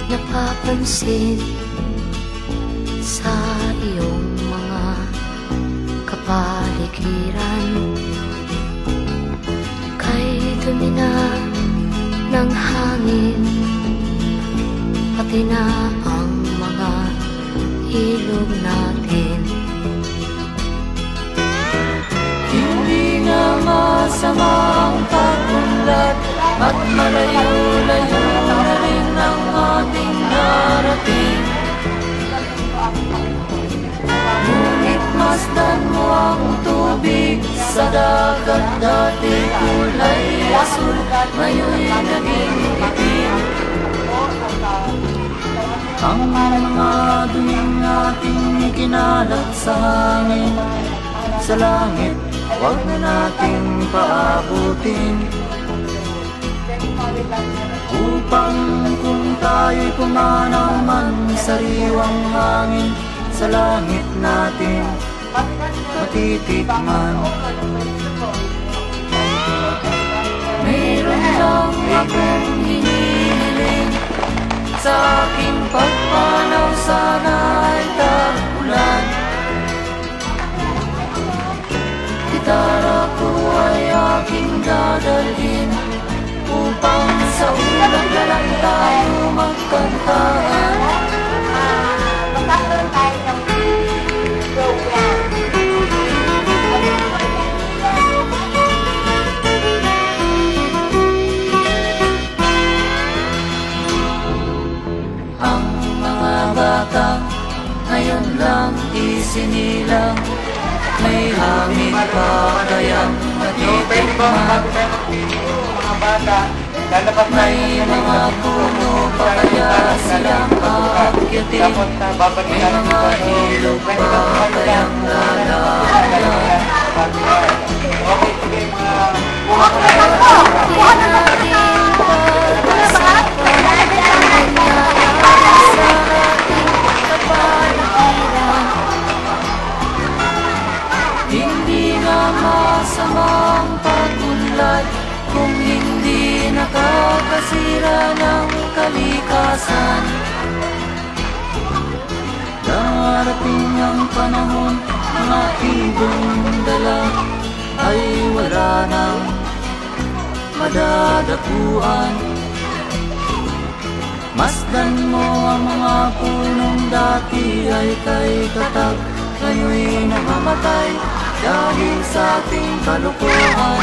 napapansin sa iyong mga kapaligiran. Kay dumi na ng hangin, pati na ang mga ilog natin. Hindi nga masama ang pag-unlad at malayo-layo na rin ang ating narating. Ngunit masdan mo ang tubig sa dagat, dati kulay asul, ngayon'y naging itim. Ang mga duming ating kinalat sa hangin, sa langit, huwag na nating paabutin. Upang kung tayo'y pumanaw man sariwang hangin, sa langit natin matitikman. Mayroon lang akong hinihiling, sa aking pagpanaw sana ay tag-ulan. Gitara ko ay aking dadalhin, upang sa ulan na lang tayo magkantaan. Magkakaroon tayo ng program. Ang mga bata ngayon lang isinilang, may hangin pa kayang matitikman. May mga puno pa kaya silang aakyatin, may mga ilog pa kayang lalakyan. Hindi nga masama ang pag-unlad kung hindi nakakasira ng kalikasan. Darating ang panahon, mga ibong dala ay wala nang madadapuan. Masdan mo ang mga punong dati ay kay katag, ngayon'y namamatay dahil sa ating kalukuhan.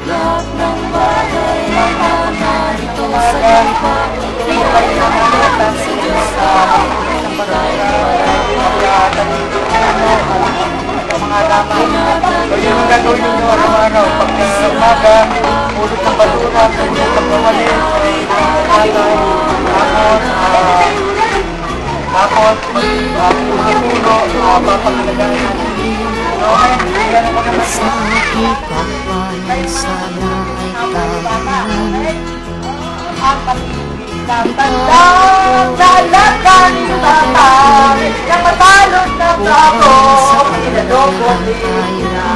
Lahat ng bagay na narito sa lupa, iyayamahan sa Diyos ay ibigay wala pa. Yung gagawin nyo araw-araw, pag umaga, ulot ng basura, ulot ng kawalis, tapos, mga puno, mapapangalagaan natin. Sa aking pagpanaw sana ay tahanan. Tandang dalakan tatang na matalon na ako, pinalobot din na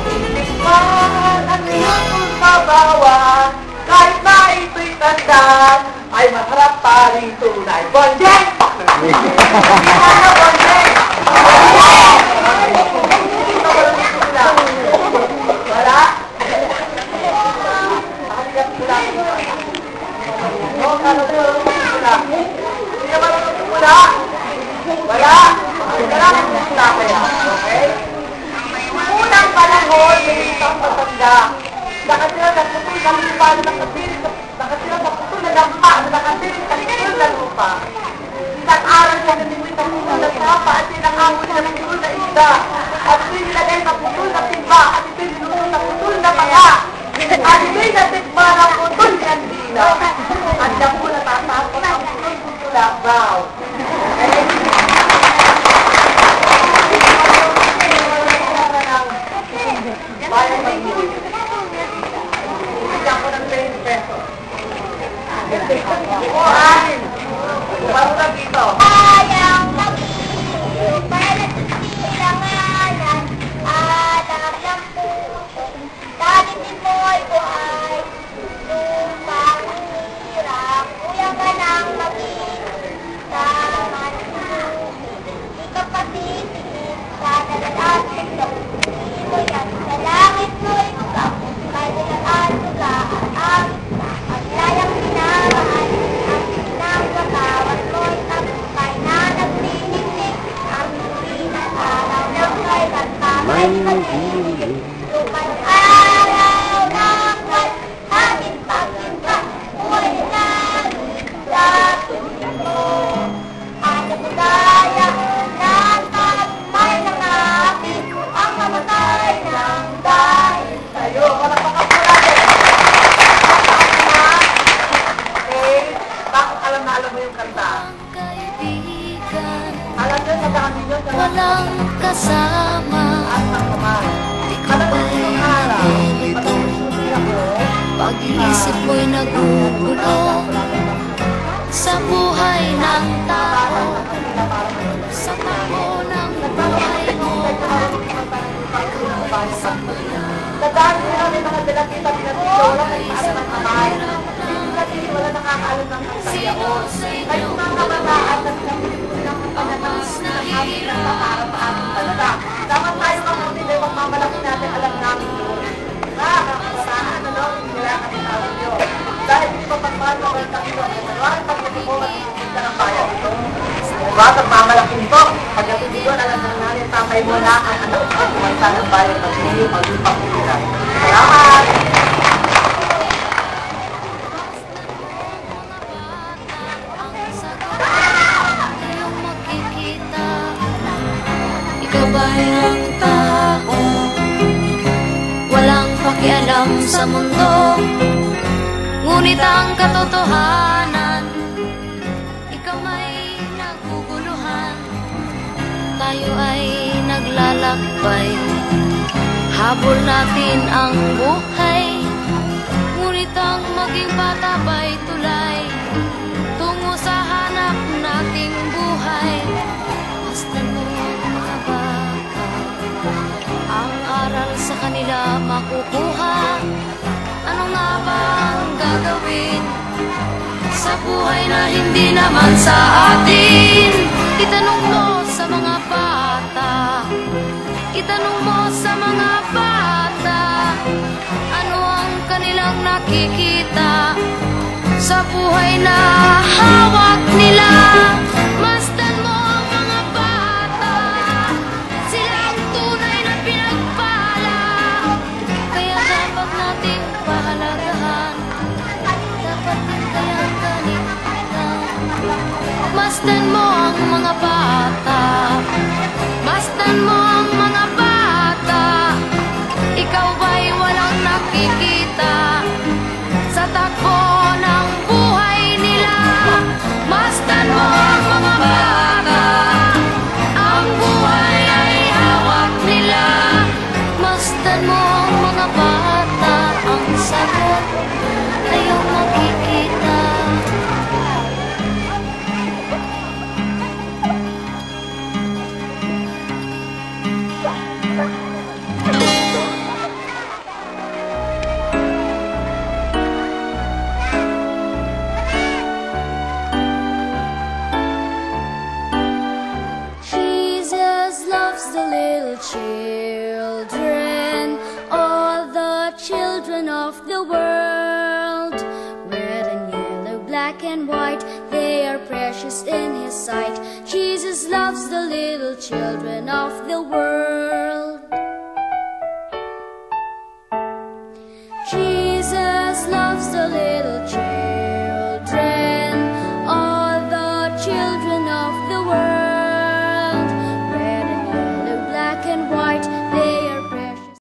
titikman ang iyong mabawa. Kahit na ito'y tandaan, ay masarap pa rin tunay. Bonjeng! Ano, Bonjeng? Wala? Nakaligat ko lang. O, kalabulong pula. Hindi naman ang pula. Wala. Kailangan mo pula kaya. Okay? Unang panahon, may isang matanda. Nakatira sa putol ng lupa na nakatira sa putol na dampa na nakatira sa putol na lupa. Isang araw siya namimit sa putol na papa at sinakawin siya ng putol na isda. At ito'y nilagay sa putol na timba at ito'y niluto sa putol na maya. At ito'y natikba ng putol ni Andina. At siya po natatapos ang putol na brow. Bayan mag-uwi. Bigyan ko ng 20 pesos. Ahin! Baro na dito. Sayang pag-ibig, silanganan, alam ng puso, dahil di mo'y buhay, lupa. kasama. Ikaw ba'y nalilito? Pag-iisip mo'y nagugulo sa buhay ng tao, sa takbo ng buhay mo. Tandaan nyo namin mga dalagita pinatito, wala nag-alam ng kamay. Hindi wala nakakaalam ng kasayaon. Kayong mga kabataan na pinatito ng panamas na amin ng pangarap sa ating talaga. Dapat tayo mamuti na yung mamalaki natin, alam namin yun. Kabataan, hindi nila kami tawag yun. Dahil hindi pa pagmahal mo ang takilo, manuwarin pagdating mo at inupunta ng bayan ito. Diba, pagmamalaking ito, pagdating dito, alam na namin, tatay mo na ang anak ko, kumanta ng bayan at hindi pag-ipakita. Salamat! Ikaw ba'y ang tao, walang pakialam sa mundo, ngunit ang katotohanan, ikaw ay naguguluhan. Tayo ay naglalakbay, habol natin ang buhay, ngunit ang maging bata ba'y tulay tungo sa hanap nating buhay. Basta mo ang mga bata, ang aral sa kanila makukuha. Ano nga ba ang gagawin sa buhay na hindi naman sa atin? Itanong mo sa mga bata, itanong mo sa mga bata, ano ang kanilang nakikita sa buhay na hawak nila. Masdan mo ang mga bata, sila ang tunay na pinagpala, kaya dapat nating pahalagahan, dapat din kayang galitan. Masdan mo ang mga bata, masdan mo ang mga bata, ikaw ba'y walang nakikita sa takbo ng buhay nila? Masdan mo ang mga bata, ang buhay ay hawak nila. Masdan mo ang mga bata, ang sagot ay iyong makikita. Jesus loves the little children, all the children of the world. Red and yellow, black and white, they are precious in His sight. Jesus loves the little children of the world.